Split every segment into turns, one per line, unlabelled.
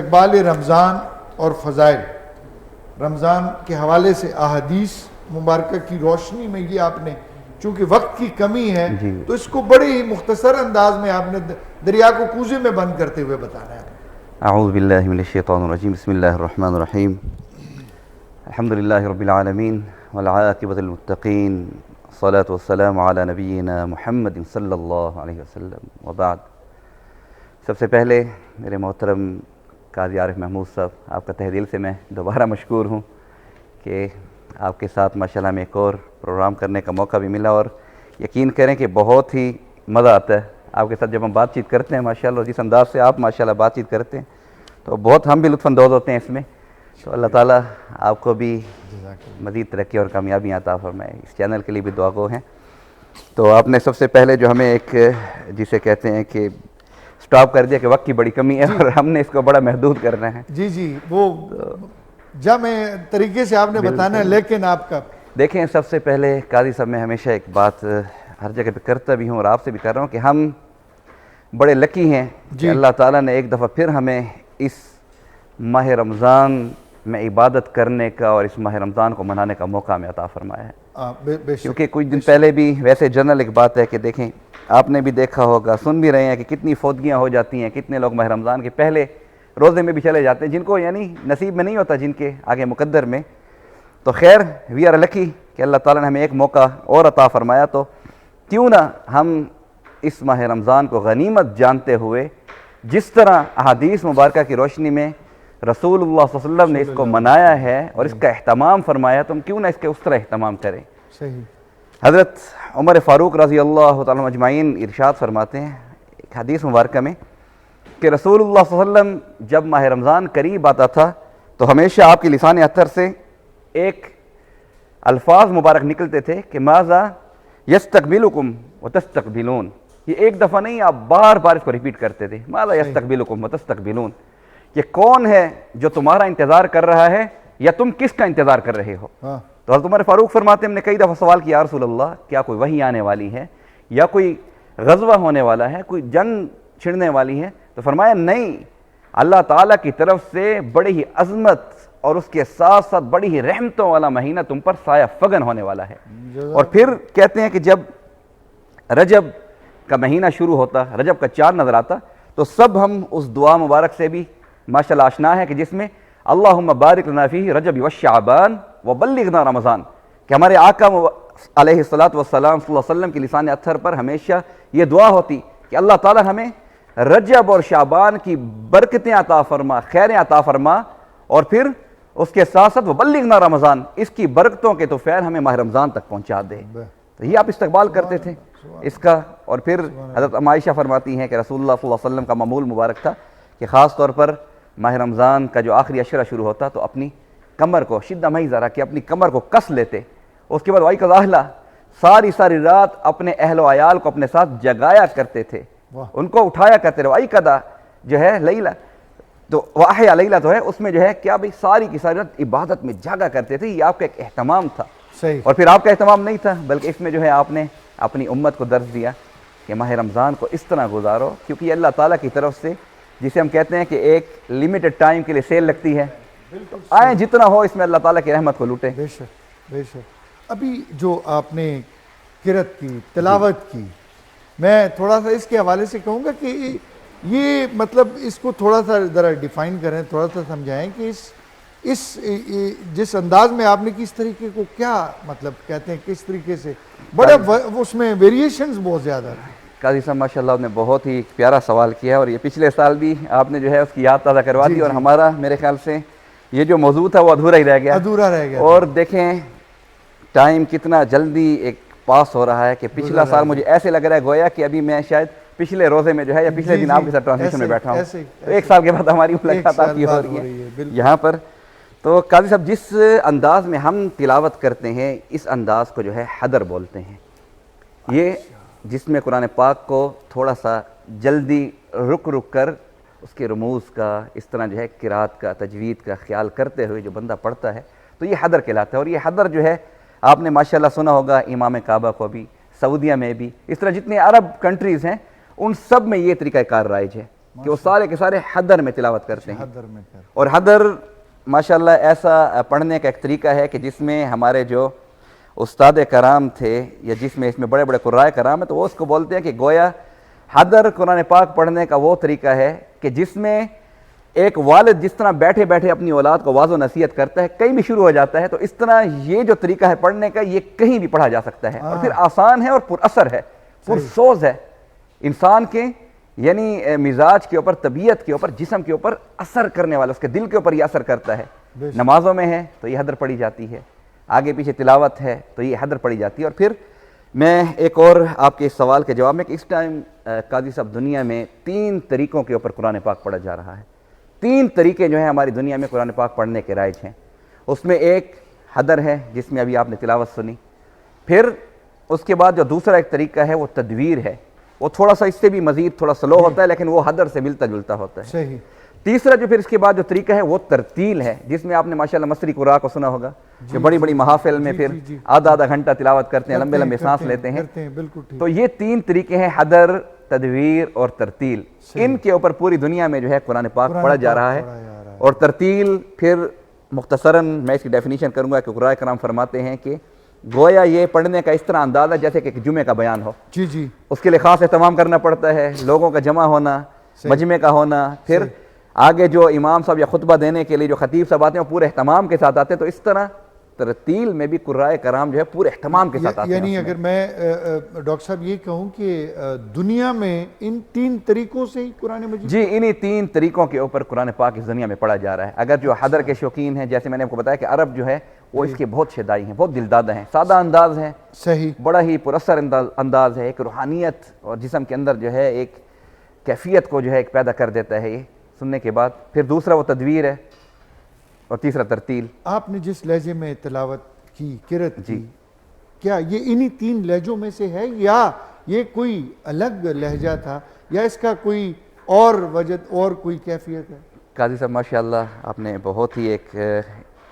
استقبال رمضان اور فضائل، رمضان کے حوالے سے احادیث مبارکہ کی روشنی میں یہ آپ نے، چونکہ وقت کی کمی ہے تو اس کو بڑے ہی مختصر انداز میں آپ نے دریا کو کوزے میں بند کرتے ہوئے بتانا ہے۔
اعوذ باللہ من الشیطان الرجیم، بسم اللہ الرحمن الرحیم، الحمدللہ رب العالمین والعاقبۃ للمتقین، الصلاۃ والسلام علی نبینا محمد صلی اللہ علیہ وسلم، وبعد۔ سب سے پہلے میرے محترم قاضی عارف محمود صاحب، آپ کا تہ دل سے میں دوبارہ مشکور ہوں کہ آپ کے ساتھ ماشاءاللہ میں ایک اور پروگرام کرنے کا موقع بھی ملا، اور یقین کریں کہ بہت ہی مزہ آتا ہے آپ کے ساتھ جب ہم بات چیت کرتے ہیں ماشاءاللہ، جس انداز سے آپ ماشاءاللہ بات چیت کرتے ہیں تو بہت ہم بھی لطف اندوز ہوتے ہیں اس میں۔ تو اللہ تعالیٰ آپ کو بھی مزید ترقی اور کامیابی عطا فرمائے، اس چینل کے لیے بھی دعا گو ہیں۔ تو آپ نے سب سے پہلے جو ہمیں ایک جسے کہتے ہیں کہ سٹاپ کر دیا کہ وقت کی بڑی کمی ہے اور ہم نے اس کو بڑا محدود کرنا ہے۔
جی وہ جامع طریقے سے آپ نے بتانا ہے، لیکن آپ کا
دیکھیں، سب سے پہلے قاضی صاحب میں ہمیشہ ایک بات ہر جگہ پہ کرتا بھی ہوں اور آپ سے بھی کر رہا ہوں کہ ہم بڑے لکی ہیں کہ اللہ تعالیٰ نے ایک دفعہ پھر ہمیں اس ماہ رمضان میں عبادت کرنے کا اور اس ماہ رمضان کو منانے کا موقع ہمیں عطا فرمایا ہے۔ کیونکہ کچھ دن پہلے بھی ویسے جنرل ایک بات ہے کہ دیکھیں، آپ نے بھی دیکھا ہوگا، سن بھی رہے ہیں کہ کتنی فوتگیاں ہو جاتی ہیں، کتنے لوگ ماہ رمضان کے پہلے روزے میں بھی چلے جاتے ہیں، جن کو یعنی نصیب میں نہیں ہوتا، جن کے آگے مقدر میں۔ تو خیر، وی آر لکی کہ اللہ تعالیٰ نے ہمیں ایک موقع اور عطا فرمایا، تو کیوں نہ ہم اس ماہ رمضان کو غنیمت جانتے ہوئے جس طرح احادیث مبارکہ کی روشنی میں رسول اللہ صلی اللہ علیہ وسلم نے اس کو منایا ہے اور اس کا اہتمام فرمایا، تو ہم کیوں نہ اس کے اس طرح اہتمام کریں۔
صحیح۔
حضرت عمر فاروق رضی اللہ تعالیٰ اجمعین ارشاد فرماتے ہیں ایک حدیث مبارکہ میں کہ رسول اللہ صلی اللہ علیہ وسلم جب ماہ رمضان قریب آتا تھا تو ہمیشہ آپ کی لسان اطہر سے ایک الفاظ مبارک نکلتے تھے کہ ماذا یستقبلکم وتستقبلون۔ یہ ایک دفعہ نہیں، آپ بار بار اس کو ریپیٹ کرتے تھے، ماذا یستقبلکم وتستقبلون، یہ کون ہے جو تمہارا انتظار کر رہا ہے یا تم کس کا انتظار کر رہے ہو؟ تو حضرت عمر فاروق فرماتے ہیں ہم نے کئی دفعہ سوال کیا، یا رسول اللہ کیا کوئی وحی آنے والی ہے یا کوئی غزوہ ہونے والا ہے، کوئی جنگ چھڑنے والی ہے؟ تو فرمایا نہیں، اللہ تعالیٰ کی طرف سے بڑی ہی عظمت اور اس کے ساتھ ساتھ بڑی ہی رحمتوں والا مہینہ تم پر سایہ فگن ہونے والا ہے۔ اور پھر کہتے ہیں کہ جب رجب کا مہینہ شروع ہوتا، رجب کا چاند نظر آتا، تو سب ہم اس دعا مبارک سے بھی ماشاءاللہ آشنا ہے کہ جس میں اللہم بارک لنا فیہ رجب وشعبان وبلغنا رمضان، کہ ہمارے آقا علیہ الصلاۃ والسلام صلی اللہ علیہ وسلم کی لسان اطہر پر ہمیشہ یہ دعا ہوتی کہ اللہ تعالیٰ ہمیں رجب اور شعبان کی برکتیں عطا فرما، خیریں عطا فرما، اور پھر اس کے ساتھ ساتھ وبلغنا رمضان، اس کی برکتوں کے تو فیض ہمیں ماہ رمضان تک پہنچا دے۔ تو یہ آپ استقبال کرتے تھے اس کا۔ اور پھر حضرت عائشہ فرماتی ہیں کہ رسول اللہ صلی اللہ علیہ وسلم کا معمول مبارک تھا کہ خاص طور پر ماہ رمضان کا جو آخری عشرہ شروع ہوتا تو اپنی کمر کو شدہ مئی ذرا کہ اپنی کمر کو کس لیتے، اس کے بعد وائی قضاہلہ ساری رات اپنے اہل و عیال کو اپنے ساتھ جگایا کرتے تھے، ان کو اٹھایا کرتے تھے۔ وائی قضا جو ہے لیلہ، تو واحیا لیلہ تو ہے، اس میں جو ہے کیا بھئی ساری کی ساری رات عبادت میں جاگا کرتے تھے۔ یہ آپ کا ایک اہتمام تھا۔ اور پھر آپ کا اہتمام نہیں تھا، بلکہ اس میں جو ہے آپ نے اپنی امت کو درس دیا کہ ماہ رمضان کو اس طرح گزارو، کیونکہ یہ اللہ تعالیٰ کی طرف سے جسے ہم کہتے ہیں کہ ایک لمیٹڈ ٹائم کے لیے سیل لگتی ہے، آئیں جتنا ہو اس میں اللہ تعالیٰ کی رحمت کو لوٹیں۔
بے شک بے شک۔ ابھی جو آپ نے قرأت کی، تلاوت کی، میں تھوڑا سا اس کے حوالے سے کہوں گا کہ یہ مطلب اس کو تھوڑا سا ذرا ڈیفائن کریں، تھوڑا سا سمجھائیں کہ جس انداز میں آپ نے کس طریقے کو کیا مطلب کہتے ہیں، کس طریقے سے بڑا اس میں ویریشنز بہت زیادہ ہیں۔
قاضی صاحب ماشاءاللہ آپ نے بہت ہی پیارا سوال کیا ہے، اور یہ پچھلے سال بھی آپ نے جو ہے اس کی یاد تازہ کروا دی، اور ہمارا میرے خیال سے یہ جو موضوع تھا وہ ادھورا ہی رہ گیا۔ اور دیکھیں ٹائم کتنا جلدی ایک پاس ہو رہا ہے کہ پچھلا سال مجھے ایسے لگ رہا ہے گویا کہ ابھی میں شاید پچھلے روزے میں جو ہے یا پچھلے دن آپ کے ساتھ ٹرانسمیشن میں بیٹھا ہوں، تو ایک سال کے بعد ہماری ملاقات آپ کی ہو رہی ہے یہاں پر۔ تو قاضی صاحب جس انداز میں ہم تلاوت کرتے ہیں اس انداز کو جو ہے حدر بولتے ہیں، یہ جس میں قرآن پاک کو تھوڑا سا جلدی رک کر اس کے رموز کا، اس طرح جو ہے قرات کا، تجوید کا خیال کرتے ہوئے جو بندہ پڑھتا ہے تو یہ حدر کہلاتا ہے۔ اور یہ حدر جو ہے آپ نے ماشاءاللہ سنا ہوگا امام کعبہ کو بھی، سعودیہ میں بھی، اس طرح جتنے عرب کنٹریز ہیں ان سب میں یہ طریقہ کار رائج ہے کہ وہ سارے کے سارے حدر میں تلاوت کرتے ہیں.
حدر میں کر.
اور حدر ماشاءاللہ ایسا پڑھنے کا ایک طریقہ ہے کہ جس میں ہمارے جو استاد کرام تھے یا جس میں اس میں بڑے بڑے قرائے کرام ہیں تو وہ اس کو بولتے ہیں کہ گویا حدر قرآن پاک پڑھنے کا وہ طریقہ ہے کہ جس میں ایک والد جس طرح بیٹھے بیٹھے اپنی اولاد کو واضح و نصیحت کرتا ہے, کہیں بھی شروع ہو جاتا ہے, تو اس طرح یہ جو طریقہ ہے پڑھنے کا یہ کہیں بھی پڑھا جا سکتا ہے, اور پھر آسان ہے اور پر اثر ہے, پر سوز ہے انسان کے یعنی مزاج کے اوپر, طبیعت کے اوپر, جسم کے اوپر اثر کرنے والا, اس کے دل کے اوپر یہ اثر کرتا ہے. نمازوں میں ہے تو یہ حدر پڑھی جاتی ہے, آگے پیچھے تلاوت ہے تو یہ حدر پڑھی جاتی ہے. اور پھر میں ایک اور آپ کے اس سوال کے جواب میں کہ اس ٹائم قاضی صاحب دنیا میں 3 طریقوں کے اوپر قرآن پاک پڑھا جا رہا ہے. 3 طریقے جو ہیں ہماری دنیا میں قرآن پاک پڑھنے کے رائج ہیں. اس میں ایک حدر ہے جس میں ابھی آپ نے تلاوت سنی, پھر اس کے بعد جو دوسرا ایک طریقہ ہے وہ تدویر ہے, وہ تھوڑا سا اس سے بھی مزید تھوڑا سلو ہوتا ہے لیکن وہ حدر سے ملتا جلتا ہوتا ہے.
صحیح.
تیسرا جو پھر اس کے بعد جو طریقہ ہے وہ ترتیل ہے, جس میں آپ نے ماشاءاللہ مصری قراء کو سنا ہوگا کہ بڑی بڑی محافل میں پھر آدھا آدھا گھنٹہ تلاوت کرتے ہیں, لمبے لمبے سانس لیتے ہیں. تو یہ 3 طریقے ہیں, حدر, تدویر اور ترتیل. ان کے اوپر پوری دنیا میں جو ہے قرآن پاک پڑھا جا رہا ہے. اور ترتیل پھر مختصراً میں اس کی ڈیفینیشن کروں گا کہ قرآن کرام فرماتے ہیں کہ گویا یہ پڑھنے کا اس طرح انداز ہے جیسے کہ ایک جمعے کا بیان ہو.
جی جی.
اس کے لیے خاص اہتمام کرنا پڑتا ہے, لوگوں کا جمع ہونا, مجمع کا ہونا, پھر آگے جو امام صاحب یا خطبہ دینے کے لیے جو خطیب صاحب آتے ہیں وہ پورے اہتمام کے ساتھ آتے ہیں. تو اس طرح ترتیل میں بھی قرائے کرام جو ہے پورے اہتمام کے ساتھ آتے ہیں.
یعنی اگر میں ڈاکٹر صاحب یہ کہوں کہ دنیا میں ان 3 طریقوں سے ہی قرآن مجید,
جی انہی 3 طریقوں کے اوپر قرآن پاک اس دنیا میں پڑھا جا رہا ہے. اگر جو حدر کے شوقین ہیں, جیسے میں نے آپ کو بتایا کہ عرب جو ہے وہ اس کے بہت شیدائی ہیں, بہت دلدادہ ہیں, سادہ انداز ہے,
صحیح,
بڑا ہی پر اثر انداز ہے, ایک روحانیت اور جسم کے اندر جو ہے ایک کیفیت کو جو ہے ایک پیدا کر دیتا ہے یہ سننے کے بعد. پھر دوسرا وہ تدویر ہے اور تیسرا ترتیل.
آپ نے جس لہجے میں تلاوت کی, قرأت کی, کیا یہ انہی 3 لہجوں میں سے ہے یا یہ کوئی الگ لہجہ تھا یا اس کا کوئی اور وجہ اور کوئی کیفیت ہے؟
قاضی صاحب ماشاءاللہ آپ نے بہت ہی ایک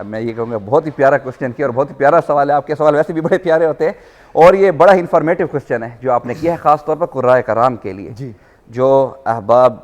میں یہ کہوں گا بہت ہی پیارا کوسچن کیا اور بہت ہی پیارا سوال ہے. آپ کے سوال ویسے بھی بڑے پیارے ہوتے ہیں اور یہ بڑا ہی انفارمیٹیو کوسچن ہے جو آپ نے کیا ہے خاص طور پر قرائے کرام کے لیے.
جی.
جو احباب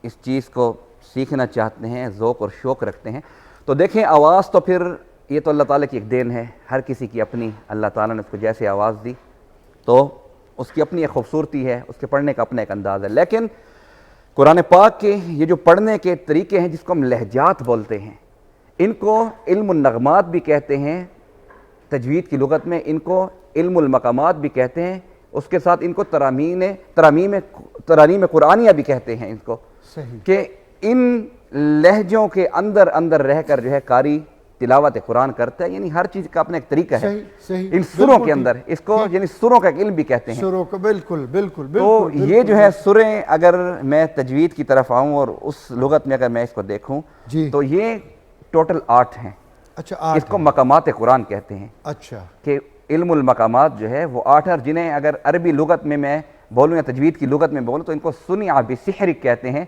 اس چیز کو سیکھنا چاہتے ہیں, ذوق اور شوق رکھتے ہیں, تو دیکھیں آواز تو پھر یہ تو اللہ تعالیٰ کی ایک دین ہے, ہر کسی کی اپنی, اللہ تعالیٰ نے اس کو جیسے آواز دی تو اس کی اپنی ایک خوبصورتی ہے, اس کے پڑھنے کا اپنا ایک انداز ہے. لیکن قرآن پاک کے یہ جو پڑھنے کے طریقے ہیں جس کو ہم لہجات بولتے ہیں, ان کو علم النغمات بھی کہتے ہیں تجوید کی لغت میں, ان کو علم المقامات بھی کہتے ہیں, اس کے ساتھ ان کو ترانیم قرآنیہ بھی کہتے ہیں ان کو.
صحیح. کہ
ان لہجوں کے اندر اندر رہ کر جو ہے قاری تلاوت قرآن کرتا ہے, یعنی ہر چیز کا اپنا ایک طریقہ ہے.
صحیح.
ان سروں کے اندر اس کو یعنی سروں کا ایک علم بھی کہتے ہیں.
سروں کا بالکل بالکل.
تو یہ جو ہے سریں, اگر میں تجوید کی طرف آؤں اور اس لغت میں اگر میں اس کو دیکھوں تو یہ ٹوٹل 8 ہیں.
اچھا.
اس کو مقامات قرآن کہتے ہیں.
اچھا. کہ
علم المقامات جو ہے وہ 8 ہیں, جنہیں اگر عربی لغت میں بولوں یا تجوید کی لغت میں بولوں تو ان کو سنع بسحر کہتے ہیں,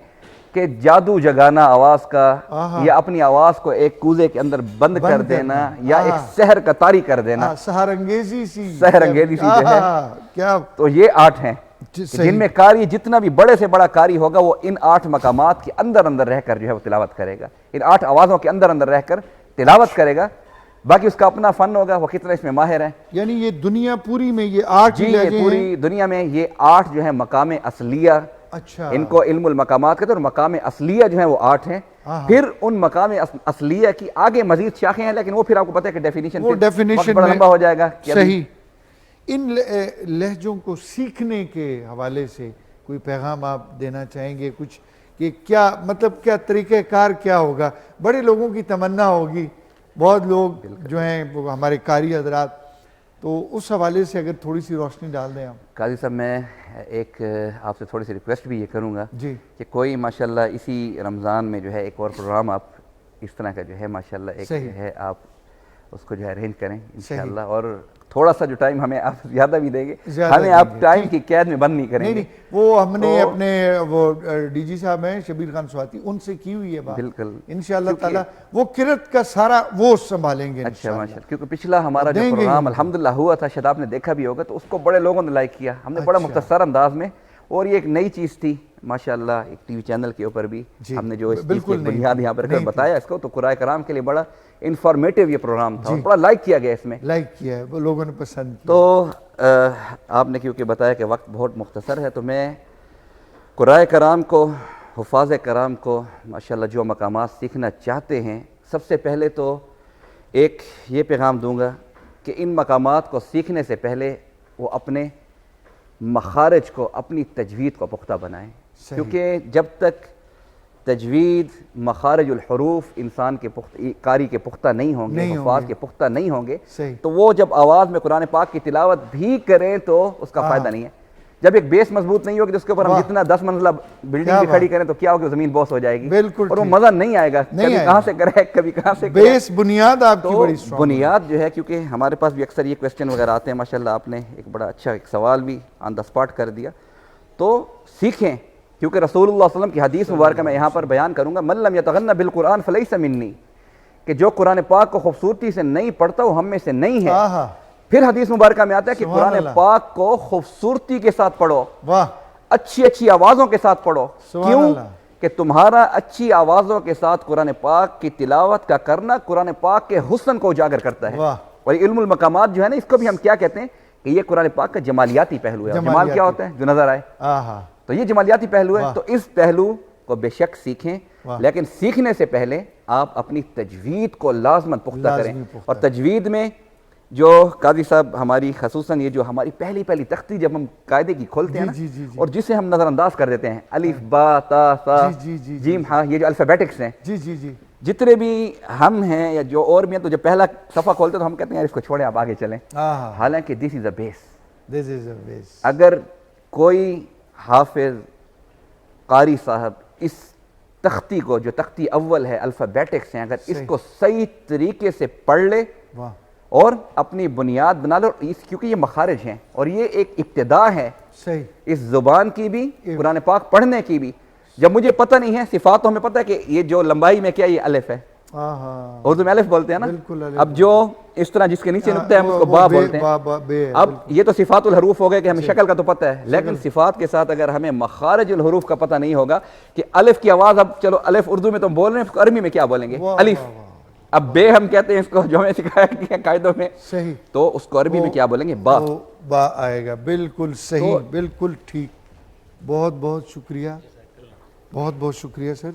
کہ جادو جگانا آواز کا یا اپنی آواز کو ایک کوزے کے اندر بند کر دینا یا ایک سحر کا طاری کر دینا,
سحر انگیزی سی
جو ہے.
کیا
تو یہ 8 ہیں جن میں قاری جتنا بھی بڑے سے بڑا قاری ہوگا وہ ان 8 مقامات کے اندر اندر رہ کر جو ہے وہ تلاوت کرے گا, ان 8 آوازوں کے اندر اندر رہ کر تلاوت کرے گا. باقی اس کا اپنا فن ہوگا, وہ کتنا اس میں ماہر ہیں.
یعنی یہ دنیا پوری میں یہ 8
یہ پوری دنیا میں یہ 8 جو ہے مقام اصلیہ,
اچھا,
ان کو علم المقامات کہتے ہیں, اور مقام اصلیہ جو ہے وہ 8 ہیں. پھر ان مقام اصلیہ کی آگے مزید شاخیں ہیں, لیکن وہ پھر آپ کو پتہ ہے کہ ڈیفینیشن بڑا لمبا ہو جائے گا.
صحیح. ان لہجوں کو سیکھنے کے حوالے سے کوئی پیغام آپ دینا چاہیں گے کچھ, کہ کیا مطلب کیا طریقہ کار کیا ہوگا؟ بڑے لوگوں کی تمنا ہوگی, بہت لوگ جو ہیں وہ ہمارے قاری حضرات, تو اس حوالے سے اگر تھوڑی سی روشنی ڈال دیں آپ.
قاضی صاحب میں ایک آپ سے تھوڑی سی ریکویسٹ بھی یہ کروں گا
جی, کہ
کوئی ماشاءاللہ اسی رمضان میں جو ہے ایک اور پروگرام آپ اس طرح کا جو ہے ماشاءاللہ ایک ہے آپ اس کو جو ہے ارینج کریں انشاءاللہ, اور تھوڑا سا جو ٹائم ہمیں آپ زیادہ بھی دیں گے, ہمیں آپ ٹائم کی قید میں بند نہیں کریں گے.
نہیں, وہ ہم نے اپنے وہ ڈی جی صاحب ہیں شبیر خان سواتی, ان سے کی ہوئی ہے بات. بالکل انشاءاللہ تعالی وہ قرأت کا سارا وہ سنبھالیں گے.
اچھا ماشاءاللہ, کیونکہ پچھلا ہمارا جو پروگرام الحمدللہ ہوا تھا, شاید آپ نے دیکھا بھی ہوگا, تو اس کو بڑے لوگوں نے لائک کیا. ہم نے بڑا مختصر انداز میں اور یہ ایک نئی چیز تھی ماشاءاللہ، ایک ٹی وی چینل کے اوپر بھی ہم نے جو اس چیز کی بنیاد یہاں پر رکھ کر بتایا اس کو، تو قرآن کرام کے لیے بڑا انفارمیٹیو یہ پروگرام تھا اور بڑا لائک کیا گیا اس میں،
لائک کیا ہے، وہ لوگوں نے پسند کیا۔
تو آپ نے کیونکہ بتایا کہ وقت بہت مختصر ہے، تو میں قرآن کرام کو، حفاظ کرام کو ماشاءاللہ جو مقامات سیکھنا چاہتے ہیں، سب سے پہلے تو ایک یہ پیغام دوں گا کہ ان مقامات کو سیکھنے سے پہلے وہ اپنے مخارج کو، اپنی تجوید کو پختہ بنائیں، کیونکہ جب تک تجوید، مخارج الحروف انسان کے قاری کے پختہ نہیں ہوں گے، حفاظ کے پختہ نہیں ہوں گے، تو وہ جب آواز میں قرآن پاک کی تلاوت بھی کریں تو اس کا فائدہ نہیں ہے۔ جب ایک بیس مضبوط نہیں ہوگی تو اس کے اوپر ہم جتنا 10 منزلہ بلڈنگ بھی کھڑی کریں تو کیا ہوگا، زمین بوس ہو جائے گی اور وہ مزہ نہیں آئے گا، کبھی کہاں سے کرے کبھی کہاں سے کرے۔
بیس بنیاد آپ کی بڑی اسٹرانگ،
بنیاد جو ہے، کیونکہ ہمارے پاس بھی اکثر یہ کویسچن وغیرہ آتے ہیں، ماشاءاللہ آپ نے ایک بڑا اچھا ایک سوال بھی آن دا اسپاٹ کر دیا، تو سیکھیں، کیونکہ رسول اللہ صلی اللہ علیہ وسلم کی حدیث مبارکہ میں یہاں پر بیان کروں گا، من لم یتغنى بالقرآن فلیس منی، کہ جو قرآن پاک کو خوبصورتی سے نہیں پڑھتا وہ ہم میں سے نہیں ہے۔ پھر حدیث مبارکہ میں آتا ہے کہ قرآن پاک کو خوبصورتی کے ساتھ پڑھو، اچھی اچھی آوازوں کے ساتھ پڑھو، کیوں کہ تمہارا اچھی آوازوں کے ساتھ قرآن پاک کی تلاوت کا کرنا قرآن پاک کے حسن کو اجاگر کرتا ہے۔ اور علم المقامات جو ہے نا، اس کو بھی ہم کیا کہتے ہیں کہ یہ قرآن پاک کا جمالیاتی پہلو ہے۔ جمال کیا ہوتا ہے؟ جو نظر آئے، تو یہ جمالیاتی پہلو ہے، تو اس پہلو کو بے شک سیکھیں، لیکن سیکھنے سے پہلے آپ اپنی تجوید کو لازماً پختہ کریں۔ اور تجوید میں جو قاضی صاحب ہماری خصوصاً یہ جو ہماری پہلی تختی جب ہم قاعدے کی کھولتے ہیں نا، اور جسے ہم نظر انداز کر دیتے ہیں، الف با تا سا جیم ہاں، یہ جو الفابیٹکس ہیں، جتنے بھی ہم ہیں یا جو اور بھی ہیں، تو جب پہلا صفحہ کھولتے ہیں تو ہم کہتے ہیں اس کو چھوڑیں آپ آگے چلیں، حالانکہ دس از اے بیس۔ اگر کوئی حافظ قاری صاحب اس تختی کو، جو تختی اول ہے، الفابیٹکس ہیں، اگر اس کو صحیح طریقے سے پڑھ لے اور اپنی بنیاد بنا لو، کیونکہ یہ مخارج ہیں اور یہ ایک ابتدا ہے اس زبان کی بھی، قرآن پاک پڑھنے کی بھی۔ جب مجھے پتہ نہیں ہے صفات، تو ہمیں پتہ ہے کہ یہ جو لمبائی میں کیا، یہ الف ہے، اردو میں الف بولتے ہیں نا، اب جو اس طرح جس کے نیچے نقطہ ہے ہم اس کو با بولتے ہیں۔ اب یہ تو صفات الحروف ہو گئے کہ ہمیں شکل کا تو پتہ ہے، لیکن صفات کے ساتھ اگر ہمیں مخارج الحروف کا پتہ نہیں ہوگا کہ الف کی آواز، اب چلو الف اردو میں تو بول رہے ہیں، اس کو عربی میں کیا بولیں گے؟ الف۔ اب بے ہم کہتے ہیں اس کو، جو ہمیں سکھایا گیا قاعدوں میں، تو اس کو عربی میں کیا بولیں گے؟ با
آئے گا۔ بالکل صحیح، بالکل ٹھیک۔ بہت بہت شکریہ، بہت بہت شکریہ سر۔